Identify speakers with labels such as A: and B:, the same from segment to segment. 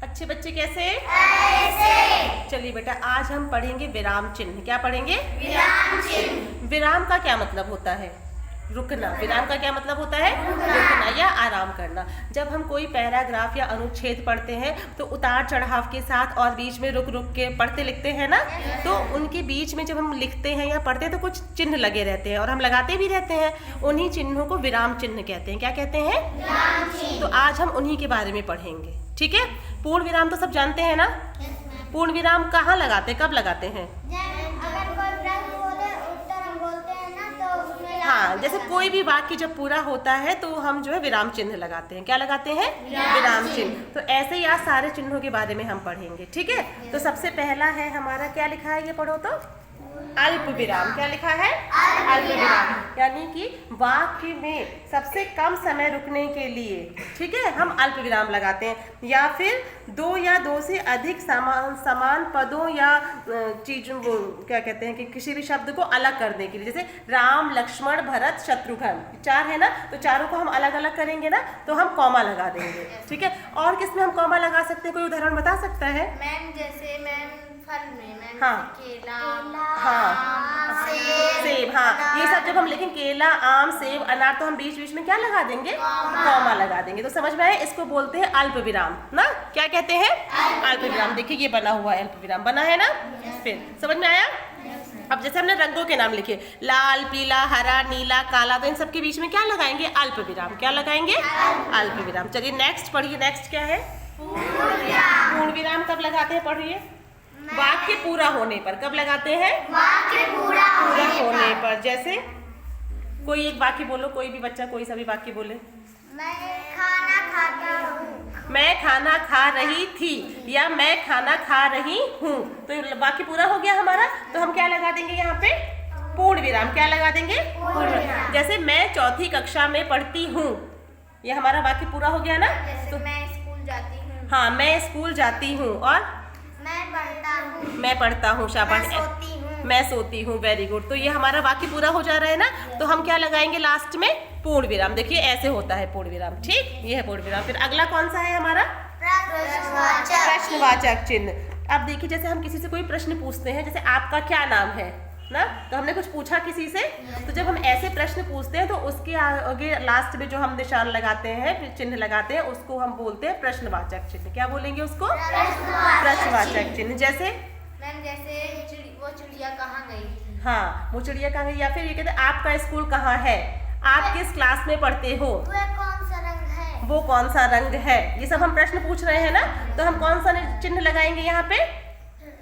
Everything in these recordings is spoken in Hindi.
A: अच्छे बच्चे कैसे? ऐसे। चलिए बेटा, आज हम पढ़ेंगे विराम चिन्ह। क्या पढ़ेंगे? विराम चिन्ह। विराम का क्या मतलब होता है? रुकना। विराम का क्या मतलब होता है? रुकना या आराम करना। जब हम कोई पैराग्राफ या अनुच्छेद पढ़ते हैं तो उतार चढ़ाव के साथ और बीच में रुक रुक के पढ़ते लिखते हैं ना, तो उनके बीच में जब हम लिखते हैं या पढ़ते हैं तो कुछ चिन्ह लगे रहते हैं और हम लगाते भी रहते हैं। उन्हीं चिन्हों को विराम चिन्ह कहते हैं। क्या कहते हैं? विराम चिन्ह। तो आज हम उन्हीं के बारे में पढ़ेंगे। ठीक है। पूर्ण विराम तो सब जानते हैं ना? पूर्ण विराम कहाँ लगाते हैं, कब लगाते हैं? हाँ, जैसे कोई भी वाक्य जब पूरा होता है तो हम जो है विराम चिन्ह लगाते हैं। क्या लगाते हैं? विराम चिन्ह। तो ऐसे ही आज सारे चिन्हों के बारे में हम पढ़ेंगे। ठीक है। तो सबसे पहला है हमारा, क्या लिखा है ये पढ़ो तो, अल्प विराम। क्या लिखा है? अल्प विराम। यानी कि वाक्य में सबसे कम समय रुकने के लिए, ठीक है, हम अल्प विराम लगाते हैं। या फिर दो या दो से अधिक समान पदों या चीजों, वो क्या कहते हैं कि किसी भी शब्द को अलग करने के लिए, जैसे राम, लक्ष्मण, भरत, शत्रुघ्न, 4 है ना, तो चारों को हम अलग अलग करेंगे ना, तो हम कॉमा लगा देंगे। ठीक है। और किसमें हम कॉमा लगा सकते हैं? कोई उदाहरण बता सकता है?
B: मैम जैसे मैम फल में मैम,
A: हाँ,
B: केला,
A: हाँ, सेब, हाँ, ये सब जब हम लिखें केला, आम, सेब, अनार, तो हम बीच बीच में क्या लगा देंगे? कॉमा लगा देंगे। तो समझ में आया? इसको बोलते हैं अल्प विराम ना। क्या कहते हैं? अल्प विराम। देखिए ये बना हुआ है, अल्प विराम बना है ना। फिर समझ में आया? अब जैसे हमने रंगों के नाम लिखे, लाल, पीला, हरा, नीला, काला, तो इन सब के बीच में क्या लगाएंगे? अल्प विराम। क्या लगाएंगे? अल्प विराम। चलिए नेक्स्ट पढ़िए। नेक्स्ट क्या है? पूर्ण विराम कब लगाते हैं? पढ़िए। वाक्य पूरा होने पर। कब लगाते हैं?
B: वाक्य पूरा
A: होने पर। जैसे कोई एक वाक्य बोलो, कोई भी बच्चा कोई सा भी वाक्य बोले।
B: मैं खाना खाता हूँ।
A: मैं खाना खा रही थी या मैं खाना खा रही हूँ, तो वाक्य पूरा हो गया हमारा। तो हम क्या लगा देंगे यहाँ पे? पूर्ण विराम। क्या लगा देंगे? पूर्ण विराम। जैसे मैं 4ठी कक्षा में पढ़ती हूँ, ये हमारा वाक्य पूरा हो गया ना।
B: तो मैं स्कूल जाती हूँ।
A: हाँ, मैं स्कूल जाती हूँ। और मैं पढ़ता हूँ। शाबाश। मैं सोती हूँ। Very good. तो ये हमारा वाक्य पूरा हो जा रहा है ना, तो हम क्या लगाएंगे लास्ट में? पूर्ण विराम। देखिए ऐसे होता है पूर्ण विराम। ठीक, ये है पूर्ण विराम। फिर अगला कौन सा है हमारा? प्रश्नवाचक चिन्ह। अब देखिए, जैसे हम किसी से कोई प्रश्न पूछते हैं, जैसे आपका क्या नाम है ना, तो हमने कुछ पूछा किसी से, तो जब हम ऐसे प्रश्न पूछते हैं तो उसके आगे लास्ट में जो हम निशान लगाते हैं, चिन्ह लगाते हैं, उसको हम बोलते हैं प्रश्नवाचक चिन्ह। क्या बोलेंगे उसको? प्रश्नवाचक चिन्ह। जैसे
B: मैम जैसे वो चिड़िया कहाँ गई थी?
A: हाँ, वो चिड़िया कहाँ गई। या फिर ये कहते हैं आपका स्कूल कहाँ है, आप किस क्लास में पढ़ते हो,
B: वह कौन सा रंग है,
A: वो कौन सा रंग है। ये सब हम प्रश्न पूछ रहे हैं ना, तो हम कौन सा चिन्ह लगाएंगे यहाँ पे?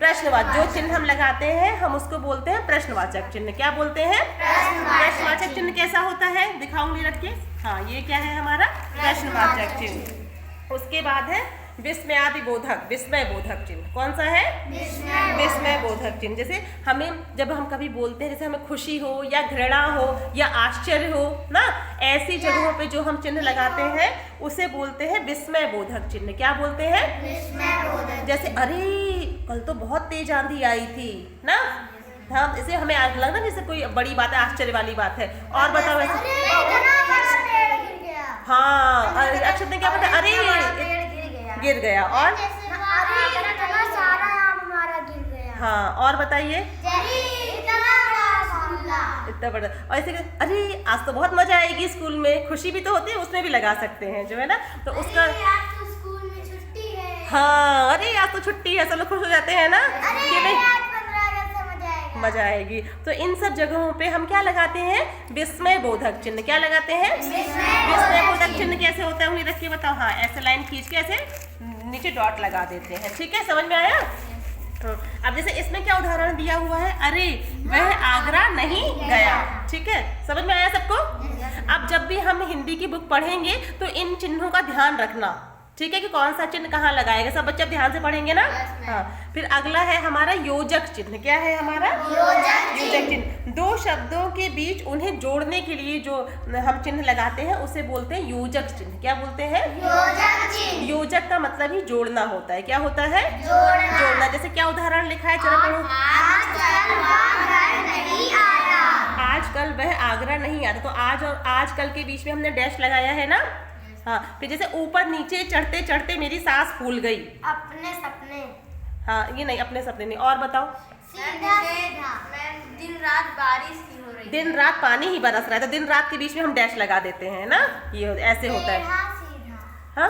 A: प्रश्नवाचक। जो चिन्ह हम लगाते हैं हम उसको बोलते हैं प्रश्नवाचक चिन्ह। क्या बोलते हैं? प्रश्नवाचक चिन्ह। कैसा होता है? दिखाऊंगी, रख के। हाँ, ये क्या है हमारा? प्रश्नवाचक चिन्ह। उसके बाद है विस्मयादिबोधक, विस्मय बोधक चिन्ह। कौन सा है? विस्मय बोधक चिन्ह। जैसे हमें, जब हम कभी बोलते हैं, जैसे हमें खुशी हो या घृणा हो या आश्चर्य हो ना, ऐसी जगहों पे जो हम चिन्ह लगाते हैं उसे बोलते हैं विस्मय बोधक चिन्ह। क्या बोलते हैं?
B: विस्मय बोधक।
A: जैसे अरे कल तो बहुत तेज आंधी आई थी ना, हम इसे हमें लगता जैसे कोई बड़ी बात है, आश्चर्य वाली बात है। और बताओ ऐसे। हाँ, अक्षर ने क्या बताया? अरे गिर गया। और
B: सारा आम हमारा गिर गया।
A: हाँ, और बताइए। इतना बड़ा। और ऐसे अरे आज तो बहुत मजा आएगी स्कूल में, खुशी भी तो होती है, उसमें भी लगा सकते हैं जो है ना, तो उसका।
B: आज तो स्कूल में छुट्टी है।
A: हाँ, अरे आज तो छुट्टी है, सब लोग खुश हो जाते हैं ना कि भाई
B: आज 15 अगस्त से
A: मजा आएगी। तो इन सब जगहों पे हम क्या लगाते हैं? विस्मय बोधक चिन्ह। क्या लगाते हैं? विस्मय बोधक चिन्ह। कैसे होता है? उन्हें रख के बताओ। हाँ, ऐसे लाइन खींच के ऐसे नीचे डॉट लगा देते हैं। ठीक है, समझ में आया? अब जैसे इसमें क्या उदाहरण दिया हुआ है? अरे वह आगरा नहीं गया। ठीक है, समझ में आया सबको? अब जब भी हम हिंदी की बुक पढ़ेंगे तो इन चिन्हों का ध्यान रखना, ठीक है, कि कौन सा चिन्ह कहाँ लगाएगा। सब बच्चे ध्यान से पढ़ेंगे ना। हाँ, फिर अगला है हमारा योजक चिन्ह। क्या है हमारा? योजक चिन्ह। दो शब्दों के बीच उन्हें जोड़ने के लिए जो हम चिन्ह लगाते हैं उसे बोलते हैं योजक चिन्ह। क्या बोलते हैं? योजक का मतलब ही जोड़ना होता है। क्या होता है? जोड़ना। जैसे क्या उदाहरण लिखा है, चलो पढ़ो। आजकल वह आगरा नहीं आता, तो आज और आजकल के बीच में हमने डैश लगाया है ना, हाँ, फिर जैसे ऊपर नीचे चढ़ते चढ़ते मेरी सांस फूल गई।
B: अपने सपने।
A: हाँ, ये नहीं, अपने सपने नहीं। और बताओ।
B: सीधा सीधा। दिन रात बारिश ही हो रही।
A: दिन रात पानी ही बरस रहा है, तो दिन रात के बीच में हम डैश लगा देते हैं ना, ये ऐसे होता है।
B: टेढ़ा सीधा।
A: हाँ,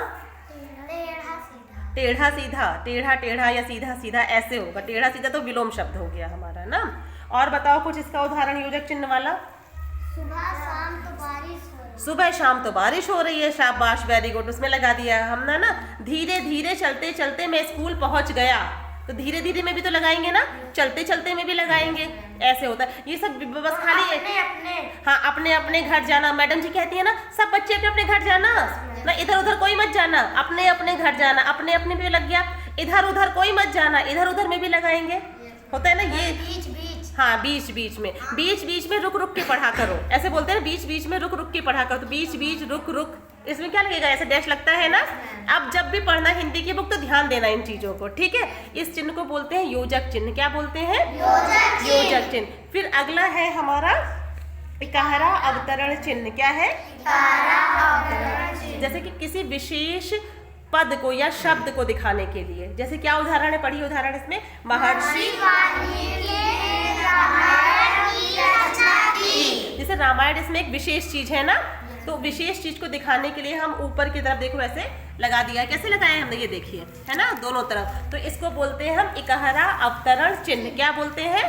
B: टेढ़ा सीधा।
A: टेढ़ा सीधा, टेढ़ा टेढ़ा या सीधा सीधा ऐसे होगा। टेढ़ा सीधा तो विलोम शब्द हो गया हमारा ना। और बताओ कुछ इसका उदाहरण योजक चिन्ह वाला।
B: सुबह शाम तो बारिश हो रही।
A: सुबह शाम तो बारिश हो रही है, शाबाश, वेरी गुड, उसमें लगा दिया हमने ना। धीरे धीरे चलते चलते मैं स्कूल पहुंच गया, तो धीरे धीरे में भी तो लगाएंगे ना, चलते चलते में भी लगाएंगे, ऐसे होता है। ये सब बस खाली
B: अपने अपने।
A: हाँ, अपने अपने घर जाना। मैडम जी कहती है ना, सब बच्चे अपने अपने घर जाना ना, इधर उधर कोई मत जाना, अपने अपने घर जाना। अपने अपने में लग गया, इधर उधर कोई मत जाना, इधर उधर में भी लगाएंगे, होता है ना ये।
B: बीच बीच।
A: हाँ, बीच बीच में, बीच बीच में रुक रुक के पढ़ा करो, ऐसे बोलते हैं, बीच बीच में रुक रुक के पढ़ा करो। तो बीच बीच रुक रुक, इसमें क्या लगेगा, ऐसे डैश लगता है ना। अब जब भी पढ़ना हिंदी की बुक तो ध्यान देना इन चीजों को, ठीक है। इस चिन्ह को बोलते हैं योजक चिन्ह। क्या बोलते हैं? योजक चिन्ह। फिर अगला है हमारा इकहरा अवतरण चिन्ह। क्या है? जैसे कि किसी विशेष पद को या शब्द को दिखाने के लिए। जैसे क्या उदाहरण है, पढ़िए उदाहरण इसमें। महर्षि जैसे रामायण इसमें एक विशेष चीज है ना, तो विशेष चीज को दिखाने के लिए हम ऊपर की तरफ देखो ऐसे लगा दिया। कैसे लगाया हमने, ये देखिए, है ना, दोनों तरफ। तो इसको बोलते हैं हम इकहरा अवतरण चिन्ह। क्या बोलते हैं?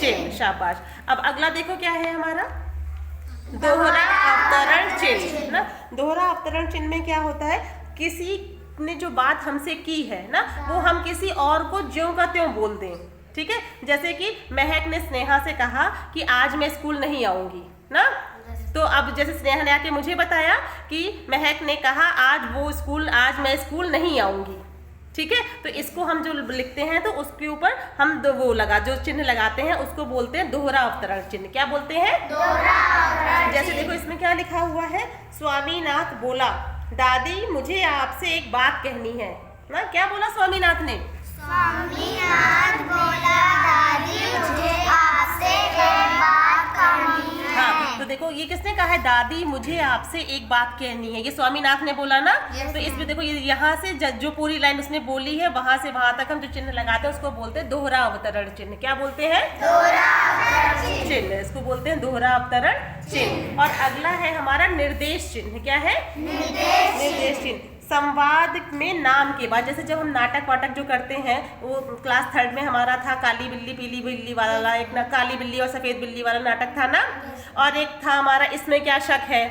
A: चिन्ह, शाबाश। अब अगला देखो क्या है हमारा, दोहरा अवतरण चिन्ह ना। दोहरा अवतरण चिन्ह में क्या होता है, किसी ने जो बात हमसे की है ना, वो हम किसी और को ज्यों का त्यों बोल दें, ठीक है। जैसे कि महक ने स्नेहा से कहा कि आज मैं स्कूल नहीं आऊंगी ना, तो अब जैसे स्नेहा ने आके मुझे बताया कि महक ने कहा आज मैं स्कूल नहीं आऊंगी, ठीक है। तो इसको हम जो लिखते हैं तो उसके ऊपर हम जो चिन्ह लगाते हैं उसको बोलते हैं दोहरा अवतरण चिन्ह। क्या बोलते हैं? दोहरा अवतरण। जैसे देखो इसमें क्या लिखा हुआ है, स्वामीनाथ बोला, दादी मुझे आपसे एक बात कहनी है ना। क्या बोला स्वामीनाथ ने?
B: स्वामीनाथ बोला, दादी मुझे आपसे एक बात कहनी है।
A: हाँ, तो देखो ये किसने कहा है, दादी मुझे आपसे एक बात कहनी है, ये स्वामीनाथ ने बोला ना। तो इसमें देखो ये यहाँ से जो पूरी लाइन उसने बोली है वहां से वहां तक हम जो चिन्ह लगाते हैं उसको बोलते हैं दोहरा अवतरण चिन्ह। क्या बोलते हैं? दोहरा अवतरण चिन्ह। इसको बोलते हैं दोहरा अवतरण चिन्ह। और अगला है हमारा निर्देश चिन्ह। क्या है? निर्देश चिन्ह। संवाद में नाम के बाद, जैसे जब हम नाटक वाटक जो करते हैं, वो क्लास 3rd में हमारा था काली बिल्ली पीली बिल्ली वाला, एक ना काली बिल्ली और सफेद बिल्ली वाला नाटक था ना। और एक था हमारा इसमें क्या शक है,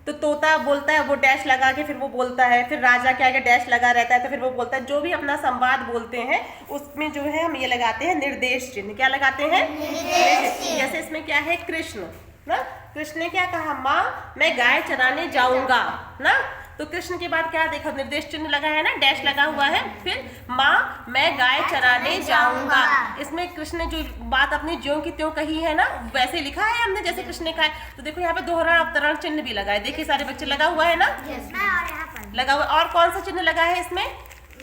A: तो तोता बोलता है, वो डैश लगा के फिर वो बोलता है, फिर राजा के आगे डैश लगा रहता है तो फिर वो बोलता है। जो भी अपना संवाद बोलते हैं उसमें जो है हम ये लगाते हैं निर्देश चिन्ह। क्या लगाते हैं? जैसे इसमें क्या है, कृष्ण ना, कृष्ण ने क्या कहा, माँ मैं गाय चराने जाऊंगा ना। तो कृष्ण के बाद क्या देखो, निर्देश चिन्ह लगा है ना, डैश लगा हुआ है, फिर माँ मैं गाय चराने जाऊंगा। इसमें कृष्ण ने जो बात अपनी ज्यों की त्यों कही है ना, वैसे लिखा है हमने जैसे कृष्ण ने कहा है। तो देखो यहाँ पे दोहरा अवतरण चिन्ह भी लगा है, देखिए सारे बच्चे लगा हुआ है ना, लगा हुआ। और कौन सा चिन्ह लगा है इसमें?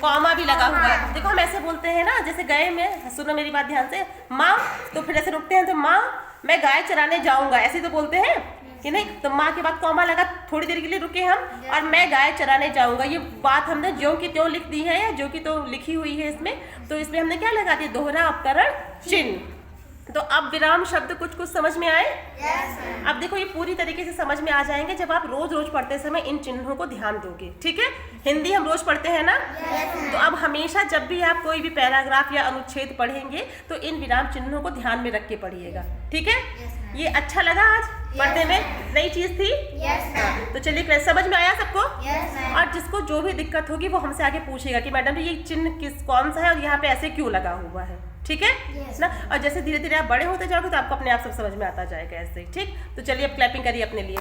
A: कॉमा भी लगा हुआ है। देखो हम ऐसे बोलते हैं ना, जैसे गए में, सुनो मेरी बात ध्यान से, माँ, तो फिर ऐसे रुकते हैं तो माँ मैं गाय चराने जाऊंगा, ऐसे तो बोलते हैं कि नहीं। तो माँ के बाद कॉमा लगा, थोड़ी देर के लिए रुके हम, और मैं गाय चराने जाऊंगा। ये बात हमने ज्यों की त्यों लिख दी है, या ज्यों की तो लिखी हुई है इसमें, तो इसमें हमने क्या लगा दिया, दोहरा अवतरण चिन्ह। तो अब विराम शब्द कुछ समझ में आए? अब देखो ये पूरी तरीके से समझ में आ जाएंगे जब आप रोज रोज पढ़ते समय इन चिन्हों को ध्यान दोगे, ठीक है। हिंदी हम रोज पढ़ते हैं ना, तो अब हमेशा जब भी आप कोई भी पैराग्राफ या अनुच्छेद पढ़ेंगे तो इन विराम चिन्हों को ध्यान में रख के पढ़िएगा, ठीक है। ये अच्छा लगा आज पढ़ने में, नई चीज थी। तो चलिए, समझ में आया सबको? और जिसको जो भी दिक्कत होगी वो हमसे आगे पूछेगा कि मैडम ये चिन्ह कौन सा है और यहाँ पे ऐसे क्यों लगा हुआ है, ठीक है ना। और जैसे धीरे धीरे आप बड़े होते जाओगे तो आपको अपने आप सब समझ में आता जाएगा ऐसे, ठीक। तो चलिए अब क्लैपिंग करिए अपने लिए।